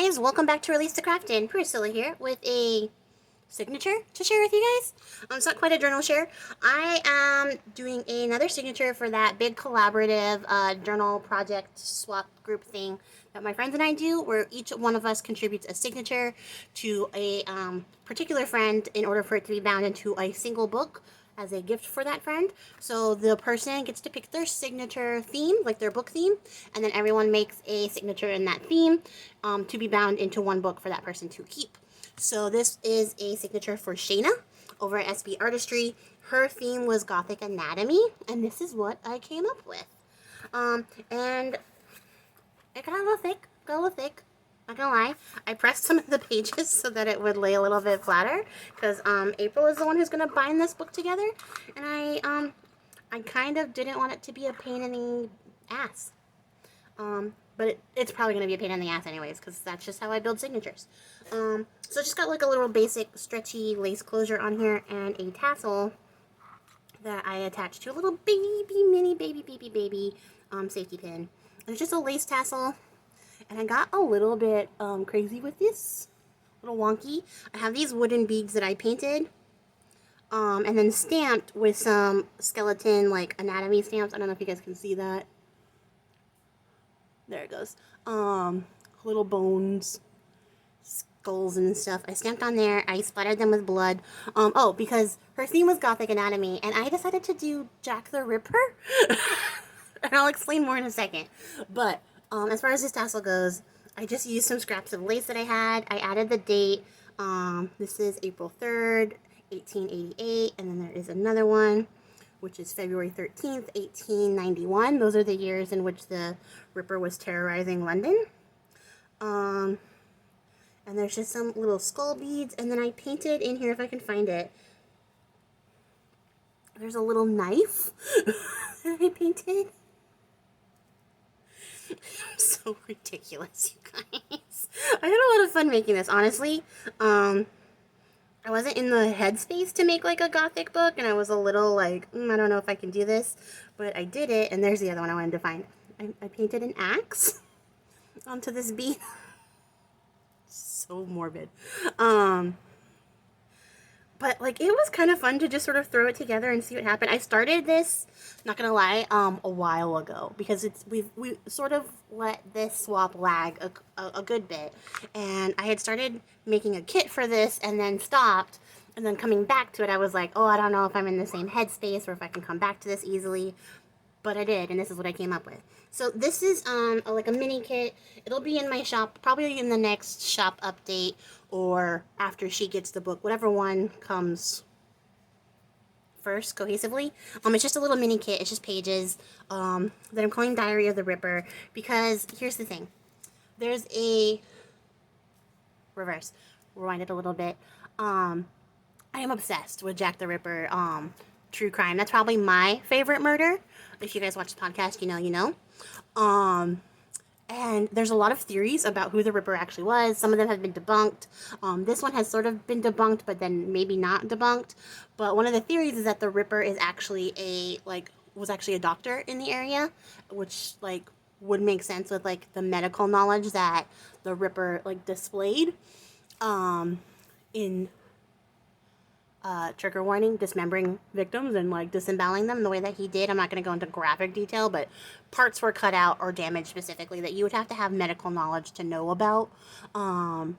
guys, welcome back to Release the Craftin. Priscilla here with a signature to share with you guys. It's not quite a journal share. I am doing another signature for that big collaborative journal project swap group thing that my friends and I do, where each one of us contributes a signature to a particular friend in order for it to be bound into a single book as a gift for that friend. So the person gets to pick their signature theme, like their book theme, and then everyone makes a signature in that theme to be bound into one book for that person to keep. So this is a signature for Shayna over at SB Artistry. Her theme was Gothic Anatomy, and this is what I came up with. And it got a little thick. Not gonna lie, I pressed some of the pages so that it would lay a little bit flatter, because April is the one who's gonna bind this book together, and I kind of didn't want it to be a pain in the ass. But it's probably gonna be a pain in the ass anyways, because that's just how I build signatures. So I just got like a little basic stretchy lace closure on here and a tassel that I attached to a little mini baby safety pin. And it's just a lace tassel. And I got a little bit crazy with this, a little wonky. I have these wooden beads that I painted and then stamped with some skeleton, like, anatomy stamps. I don't know if you guys can see that. There it goes. Little bones, skulls and stuff. I stamped on there. I splattered them with blood. Oh, because her theme was Gothic Anatomy, and I decided to do Jack the Ripper. And I'll explain more in a second. But as far as this tassel goes, I just used some scraps of lace that I had. I added the date. This is April 3rd, 1888. And then there is another one, which is February 13th, 1891. Those are the years in which the Ripper was terrorizing London. And there's just some little skull beads. And then I painted in here, if I can find it, there's a little knife that I painted. So ridiculous, you guys. I had a lot of fun making this, honestly. I wasn't in the headspace to make like a gothic book, and I was a little like, I don't know if I can do this, but I did it. And there's the other one I wanted to find. I painted an axe onto this bead. So morbid. But, like, it was kind of fun to just sort of throw it together and see what happened. I started this, not gonna lie, a while ago, because we sort of let this swap lag a good bit. And I had started making a kit for this and then stopped. And then coming back to it, I was like, oh, I don't know if I'm in the same headspace or if I can come back to this easily. But I did, and this is what I came up with. So this is like a mini kit. It'll be in my shop, probably in the next shop update or after she gets the book, whatever one comes first cohesively. It's just a little mini kit. It's just pages that I'm calling Diary of the Ripper, because here's the thing. There's a rewind it a little bit. I am obsessed with Jack the Ripper true crime. That's probably my favorite murder. If you guys watch the podcast, you know. And there's a lot of theories about who the Ripper actually was. Some of them have been debunked. This one has sort of been debunked, but then maybe not debunked. But one of the theories is that the Ripper is actually was actually a doctor in the area, which, like, would make sense with, like, the medical knowledge that the Ripper, like, displayed in trigger warning, dismembering victims and like disemboweling them the way that he did. I'm not going to go into graphic detail, but parts were cut out or damaged specifically that you would have to have medical knowledge to know about. And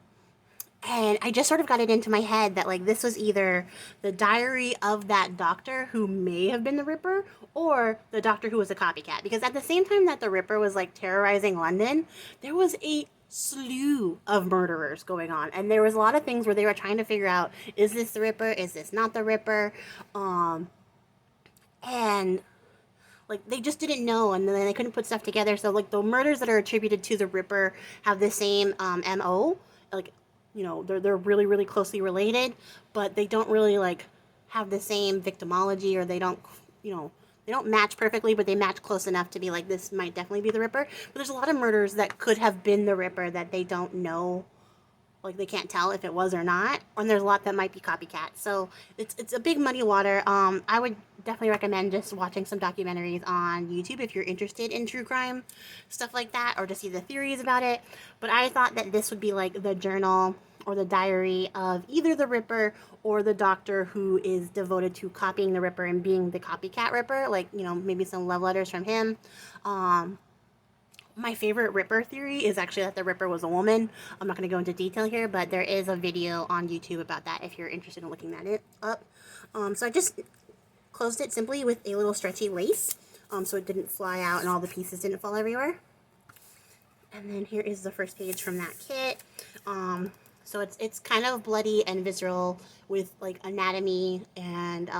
I just sort of got it into my head that like this was either the diary of that doctor who may have been the Ripper, or the doctor who was a copycat. Because at the same time that the Ripper was like terrorizing London, there was a slew of murderers going on, and there was a lot of things where they were trying to figure out, is this the Ripper, is this not the Ripper, and like they just didn't know, and then they couldn't put stuff together. So like the murders that are attributed to the Ripper have the same MO, like, you know, they're really, really closely related, but they don't really like have the same victimology, or they don't, you know, they don't match perfectly, but they match close enough to be like, this might definitely be the Ripper. But there's a lot of murders that could have been the Ripper that they don't know, like they can't tell if it was or not. And there's a lot that might be copycat. So it's a big muddy water. I would definitely recommend just watching some documentaries on YouTube if you're interested in true crime, stuff like that, or to see the theories about it. But I thought that this would be like the journal or the diary of either the Ripper or the doctor who is devoted to copying the Ripper and being the copycat Ripper, like, you know, maybe some love letters from him. My favorite Ripper theory is actually that the Ripper was a woman. I'm not going to go into detail here, but there is a video on YouTube about that if you're interested in looking that up. So I just closed it simply with a little stretchy lace, so it didn't fly out and all the pieces didn't fall everywhere. And then here is the first page from that kit. So it's kind of bloody and visceral with like anatomy and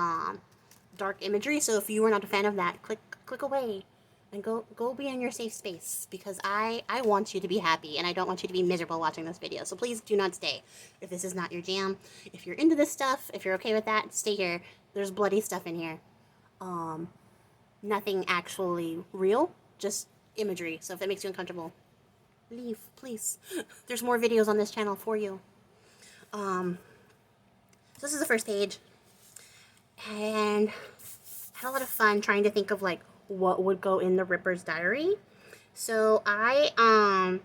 dark imagery. So if you were not a fan of that, click away and go be in your safe space, because I want you to be happy and I don't want you to be miserable watching this video. So please do not stay if this is not your jam. If you're into this stuff, if you're okay with that, stay here. There's bloody stuff in here. Nothing actually real, just imagery. So if that makes you uncomfortable, leave, please. There's more videos on this channel for you. So this is the first page, and I had a lot of fun trying to think of like what would go in the Ripper's diary. So I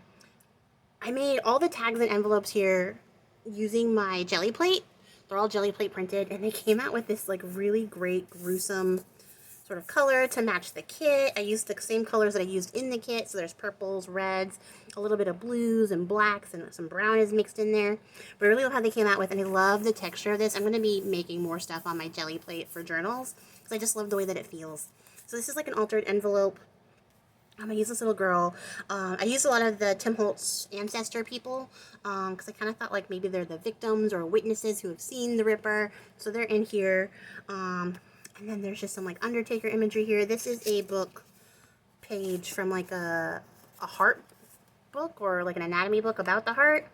made all the tags and envelopes here using my jelly plate. They're all jelly plate printed, and they came out with this like really great gruesome sort of color to match the kit. I used the same colors that I used in the kit, so there's purples, reds, a little bit of blues and blacks, and some brown is mixed in there. But I really love how they came out with, and I love the texture of this. I'm going to be making more stuff on my jelly plate for journals, because I just love the way that it feels. So this is like an altered envelope. I use this little girl. I used a lot of the Tim Holtz ancestor people, because I kind of thought like maybe they're the victims or witnesses who have seen the Ripper, so they're in here. And then there's just some like Undertaker imagery here. This is a book page from like a heart book or like an anatomy book about the heart,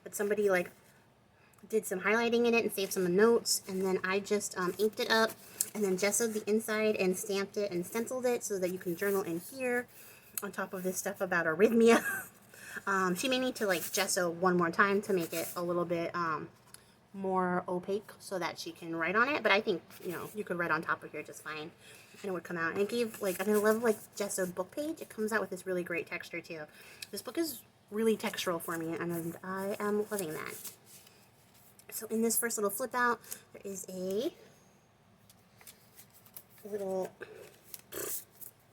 but somebody like did some highlighting in it and saved some notes, and then I just inked it up and then gessoed the inside and stamped it and stenciled it so that you can journal in here on top of this stuff about arrhythmia. She may need to like gesso one more time to make it a little bit more opaque so that she can write on it, but I think, you know, you could write on top of here just fine and it would come out. And it gave like, I love like gessoed book page. It comes out with this really great texture too. This book is really textural for me, and I am loving that. So in this first little flip out, there is a little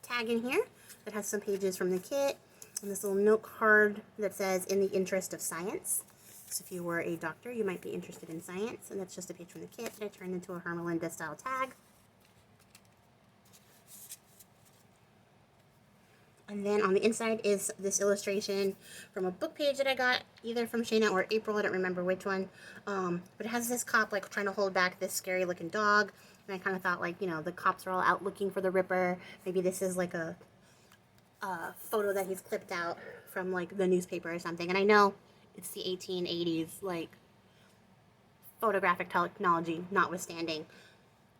tag in here that has some pages from the kit, and this little note card that says, "In the interest of science." So if you were a doctor, you might be interested in science, and that's just a page from the kit that I turned into a Hermelinda style tag. And then on the inside is this illustration from a book page that I got either from Shayna or April, I don't remember which one. But it has this cop like trying to hold back this scary looking dog, and I kind of thought like, you know, the cops are all out looking for the Ripper. Maybe this is like a photo that he's clipped out from like the newspaper or something. And I know it's the 1880s, like photographic technology notwithstanding.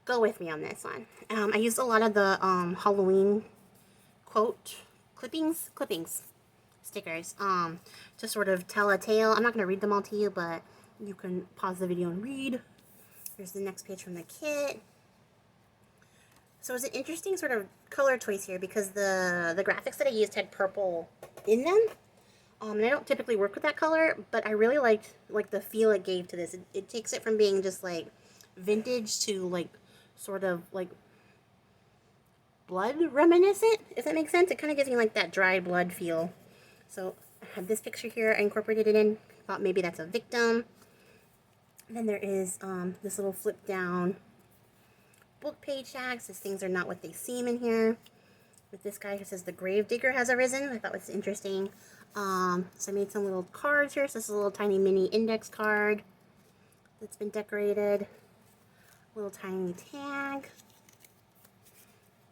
Go with me on this one. I used a lot of the Halloween quote clippings, stickers, to sort of tell a tale. I'm not going to read them all to you, but you can pause the video and read. Here's the next page from the kit. So it's an interesting sort of color choice here because the graphics that I used had purple in them. And I don't typically work with that color, but I really liked like the feel it gave to this. It takes it from being just like vintage to like sort of like blood reminiscent, if that makes sense. It kind of gives me like that dried blood feel. So I have this picture here, I incorporated it in, thought maybe that's a victim. And then there is this little flip down book page tag, says things are not what they seem in here. With this guy who says the grave digger has arisen, I thought was interesting. So I made some little cards here. So this is a little tiny mini index card that's been decorated. Little tiny tag.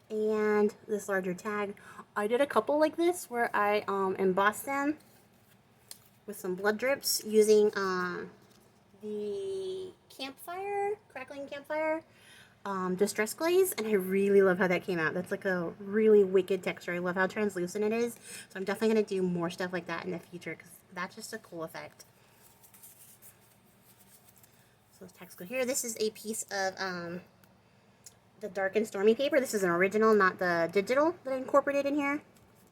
And this larger tag. I did a couple like this where I embossed them with some blood drips using the campfire, crackling campfire distress glaze, and I really love how that came out. That's like a really wicked texture. I love how translucent it is, so I'm definitely going to do more stuff like that in the future because that's just a cool effect. So those tags go here. This is a piece of the Dark and Stormy paper. This is an original, not the digital that I incorporated in here.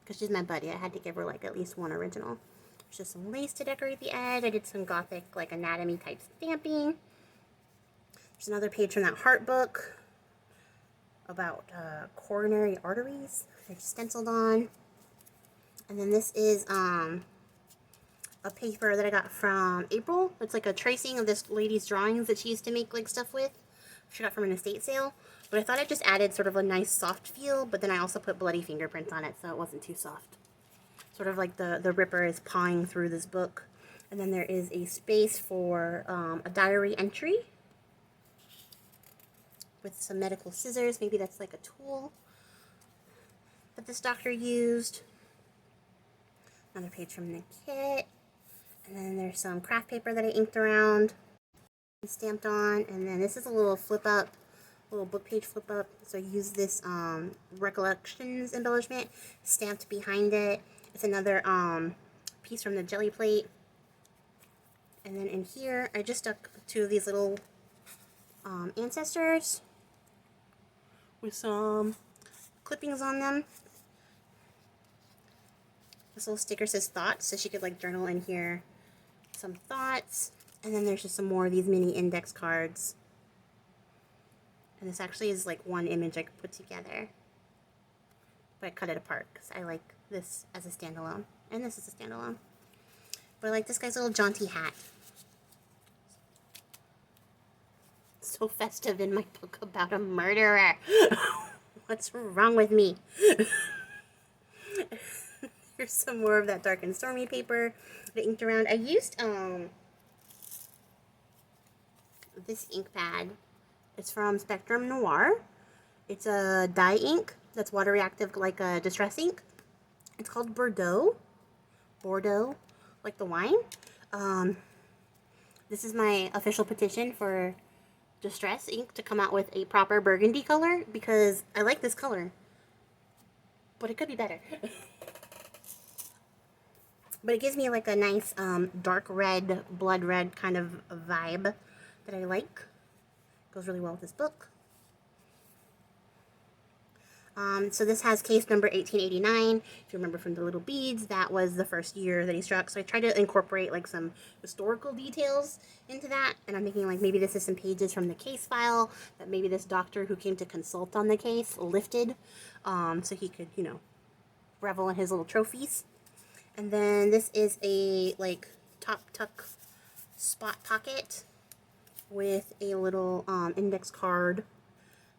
Because she's my buddy. I had to give her like at least one original. There's just some lace to decorate the edge. I did some gothic like anatomy type stamping. There's another page from that heart book about coronary arteries. I stenciled on. And then this is a paper that I got from April. It's like a tracing of this lady's drawings that she used to make like stuff with. She got from an estate sale. But I thought it just added sort of a nice soft feel, but then I also put bloody fingerprints on it so it wasn't too soft. Sort of like the Ripper is pawing through this book. And then there is a space for a diary entry with some medical scissors. Maybe that's like a tool that this doctor used. Another page from the kit. And then there's some craft paper that I inked around and stamped on. And then this is a little flip up, little book page flip up. So I use this Recollections embellishment stamped behind it. It's another piece from the jelly plate. And then in here, I just stuck two of these little ancestors with some clippings on them. This little sticker says thoughts, so she could like journal in here some thoughts. And then there's just some more of these mini index cards. And this actually is like one image I could put together. But I cut it apart because I like this as a standalone. And this is a standalone. But I like this guy's little jaunty hat. So festive in my book about a murderer. What's wrong with me? Here's some more of that Dark and Stormy paper that I inked around. I used this ink pad. It's from Spectrum Noir. It's a dye ink that's water reactive like a distress ink. It's called Bordeaux. Bordeaux, like the wine. This is my official petition for Distress ink to come out with a proper burgundy color because I like this color, but it could be better. But it gives me like a nice dark red, blood red kind of vibe that I like. Goes really well with this book. So this has case number 1889. If you remember from the little beads, that was the first year that he struck. So I tried to incorporate like some historical details into that. And I'm thinking like maybe this is some pages from the case file that maybe this doctor who came to consult on the case lifted. So he could, you know, revel in his little trophies. And then this is a like top tuck spot pocket with a little index card.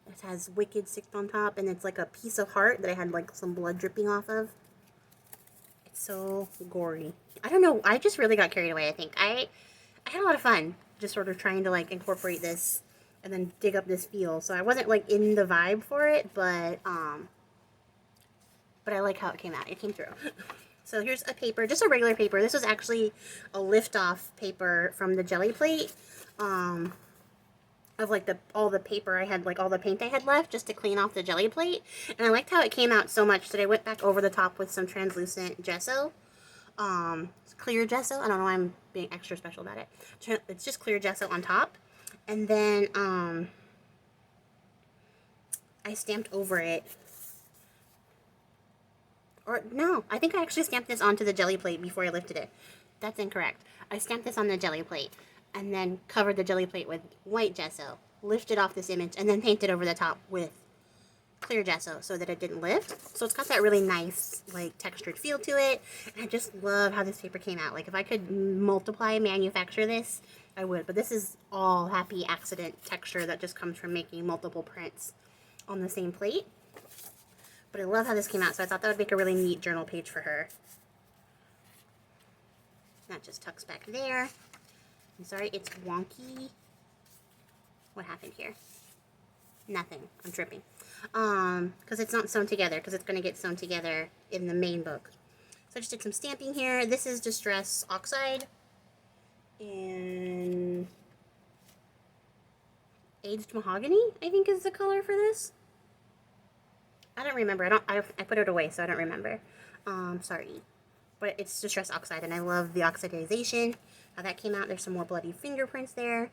It has Wicked sticked on top, and it's like a piece of heart that I had like some blood dripping off of. It's so gory. I don't know, I just really got carried away, I think. I had a lot of fun just sort of trying to like incorporate this and then dig up this feel. So I wasn't like in the vibe for it, but I like how it came out. It came through. So here's a paper, just a regular paper. This was actually a lift-off paper from the jelly plate. Of like all the paper I had, like all the paint I had left just to clean off the jelly plate. And I liked how it came out so much that I went back over the top with some translucent gesso. Clear gesso. I don't know why I'm being extra special about it. It's just clear gesso on top. And then I stamped over it. Or no, I think I actually stamped this onto the jelly plate before I lifted it. That's incorrect. I stamped this on the jelly plate and then covered the jelly plate with white gesso, lifted off this image, and then painted over the top with clear gesso so that it didn't lift. So it's got that really nice, like, textured feel to it. And I just love how this paper came out. Like, if I could manufacture this, I would. But this is all happy accident texture that just comes from making multiple prints on the same plate. But I love how this came out, so I thought that would make a really neat journal page for her. That just tucks back there. I'm sorry, it's wonky. What happened here? Nothing. I'm tripping. Because it's not sewn together, because it's going to get sewn together in the main book. So I just did some stamping here. This is Distress Oxide. And Aged Mahogany, I think is the color for this. I don't remember. I put it away, so I don't remember. Sorry. But it's Distress Oxide, and I love the oxidization. How that came out. There's some more bloody fingerprints there.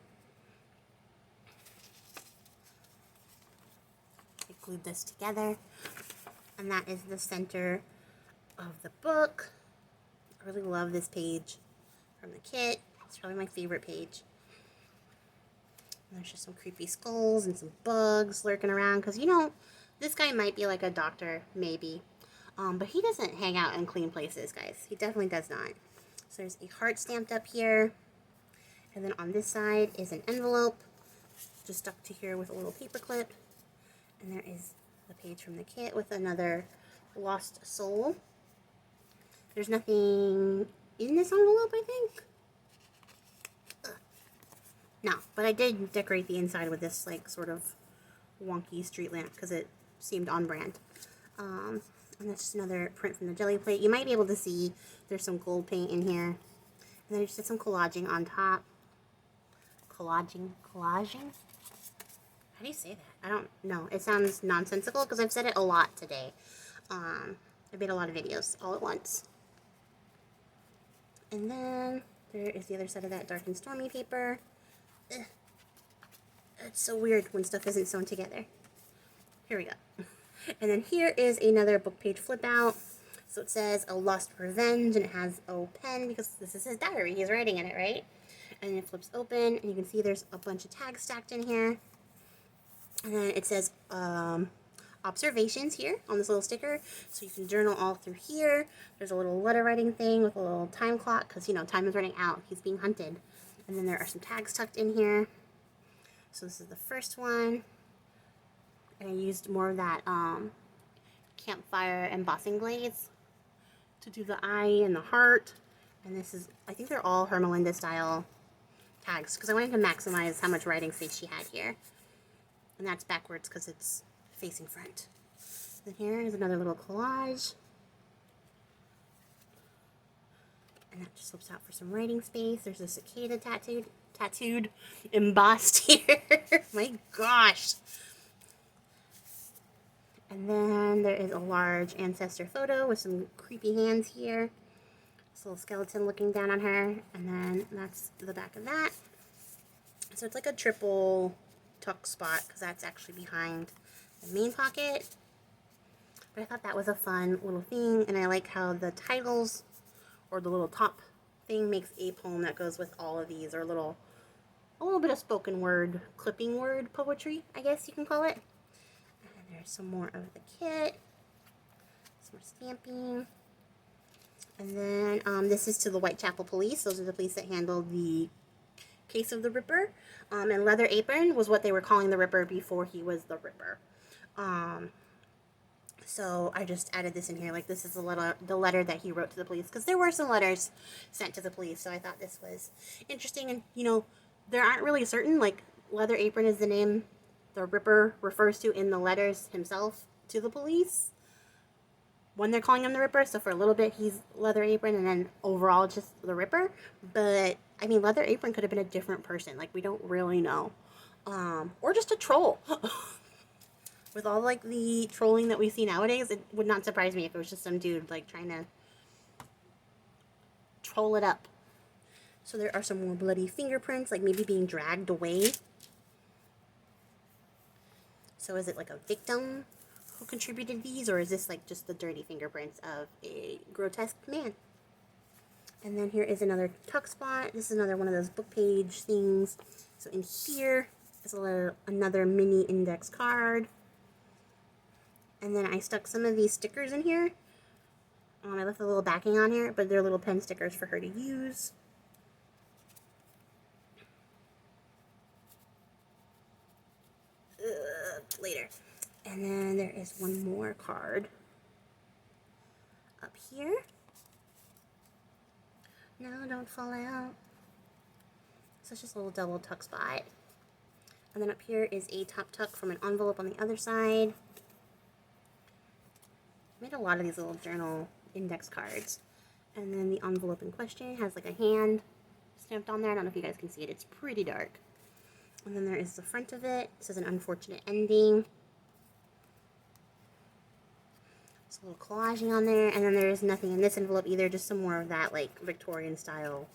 glued this together. And that is the center of the book. I really love this page from the kit. It's probably my favorite page. And there's just some creepy skulls and some bugs lurking around. Because, you know, this guy might be like a doctor, maybe. But he doesn't hang out in clean places, guys. He definitely does not. So there's a heart stamped up here. And then on this side is an envelope. Just stuck to here with a little paper clip. And there is the page from the kit with another lost soul. There's nothing in this envelope, I think. No, but I did decorate the inside with this, like, sort of wonky street lamp because it seemed on brand. And that's just another print from the jelly plate. You might be able to see there's some gold paint in here. And then I just did some collaging on top. Collaging? How do you say that? I don't know. It sounds nonsensical because I've said it a lot today. I made a lot of videos all at once. And then there is the other side of that dark and stormy paper. Ugh. It's so weird when stuff isn't sewn together. Here we go. And then here is another book page flip out. So it says A Lost Revenge, and it has a pen because this is his diary. He's writing in it, right? And it flips open, and you can see there's a bunch of tags stacked in here. And then it says observations here on this little sticker. So you can journal all through here. There's a little letter writing thing with a little time clock because, you know, time is running out. He's being hunted. And then there are some tags tucked in here. So this is the first one. And I used more of that campfire embossing glaze to do the eye and the heart. And this is, I think they're all Hermelinda style tags because I wanted to maximize how much writing space she had here. And that's backwards because it's facing front. Then here is another little collage. And that just slips out for some writing space. There's a cicada tattooed, embossed here. My gosh. And then there is a large ancestor photo with some creepy hands here. This little skeleton looking down on her. And then that's the back of that. So it's like a triple tuck spot because that's actually behind the main pocket. But I thought that was a fun little thing. And I like how the titles or the little top thing makes a poem that goes with all of these, or a little bit of spoken word, clipping word poetry, I guess you can call it. And there's some more of the kit, some more stamping. And then this is to the Whitechapel Police. Those are the police that handled the case of the Ripper. And Leather Apron was what they were calling the Ripper before he was the Ripper. So I just added this in here. Like, this is the letter that he wrote to the police. Because there were some letters sent to the police. So I thought this was interesting. And, you know, there aren't really certain. Like, Leather Apron is the name the Ripper refers to in the letters himself to the police when they're calling him the Ripper. So for a little bit, he's Leather Apron. And then overall, just the Ripper. But, I mean, Leather Apron could have been a different person. Like, we don't really know. Or just a troll. With all, like, the trolling that we see nowadays, it would not surprise me if it was just some dude, like, trying to troll it up. So there are some more bloody fingerprints, like maybe being dragged away. So is it, like, a victim who contributed these, or is this, like, just the dirty fingerprints of a grotesque man? And then here is another tuck spot. This is another one of those book page things. So in here is another mini index card. And then I stuck some of these stickers in here. I left a little backing on here, but they're little pen stickers for her to use. Later. And then there is one more card up here. No, don't fall out. So it's just a little double tuck spot. And then up here is a top tuck from an envelope on the other side. I made a lot of these little journal index cards. And then the envelope in question has, like, a hand stamped on there. I don't know if you guys can see it. It's pretty dark. And then there is the front of it. It says an unfortunate ending. There's a little collaging on there. And then there is nothing in this envelope either. Just some more of that, like, Victorian style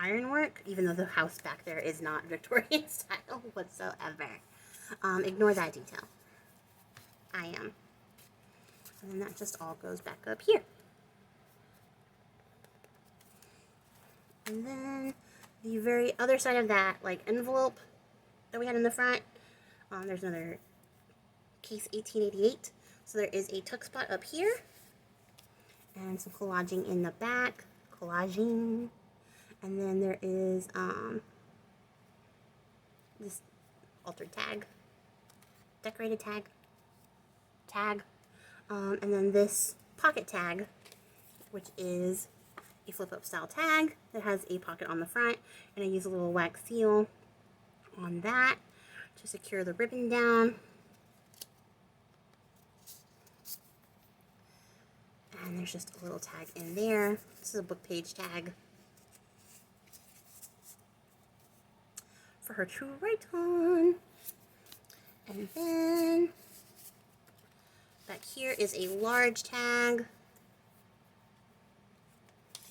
ironwork. Even though the house back there is not Victorian style whatsoever. Ignore that detail. I am. And then that just all goes back up here. And then the very other side of that, like, envelope that we had in the front, there's another case 1888. So there is a tuck spot up here and some collaging in the back. Collaging. And then there is this altered tag. Decorated tag. And then this pocket tag, which is a flip-up style tag that has a pocket on the front, and I use a little wax seal on that to secure the ribbon down. And there's just a little tag in there. This is a book page tag for her to write on. And then back here is a large tag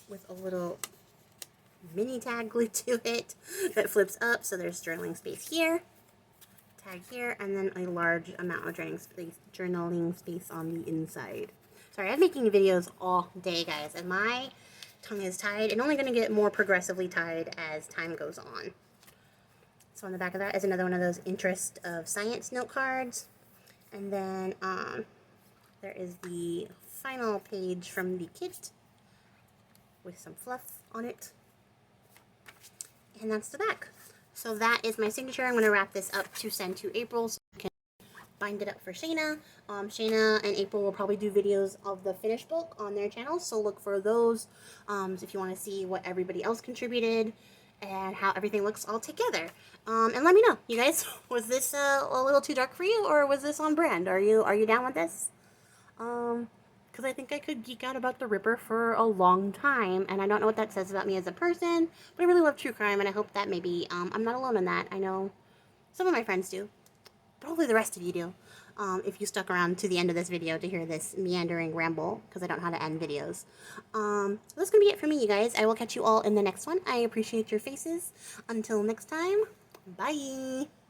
with a little mini tag glued to it that flips up, so there's journaling space here, tag here, and then a large amount of journaling space on the inside. Sorry, I'm making videos all day, guys, and my tongue is tied and only going to get more progressively tied as time goes on. So on the back of that is another one of those interest of science note cards, and then there is the final page from the kit with some fluff on it. And that's the back. So that is my signature. I'm going to wrap this up to send to April so I can bind it up for Shayna. Shayna and April will probably do videos of the finished book on their channels, so look for those if you want to see what everybody else contributed and how everything looks all together. And let me know, you guys, was this a little too dark for you, or was this on brand? Are you down with this? Because I think I could geek out about the Ripper for a long time, and I don't know what that says about me as a person, but I really love true crime, and I hope that maybe I'm not alone in that. I know some of my friends do, but hopefully the rest of you do, if you stuck around to the end of this video to hear this meandering ramble, because I don't know how to end videos. So that's going to be it for me, you guys. I will catch you all in the next one. I appreciate your faces. Until next time, bye!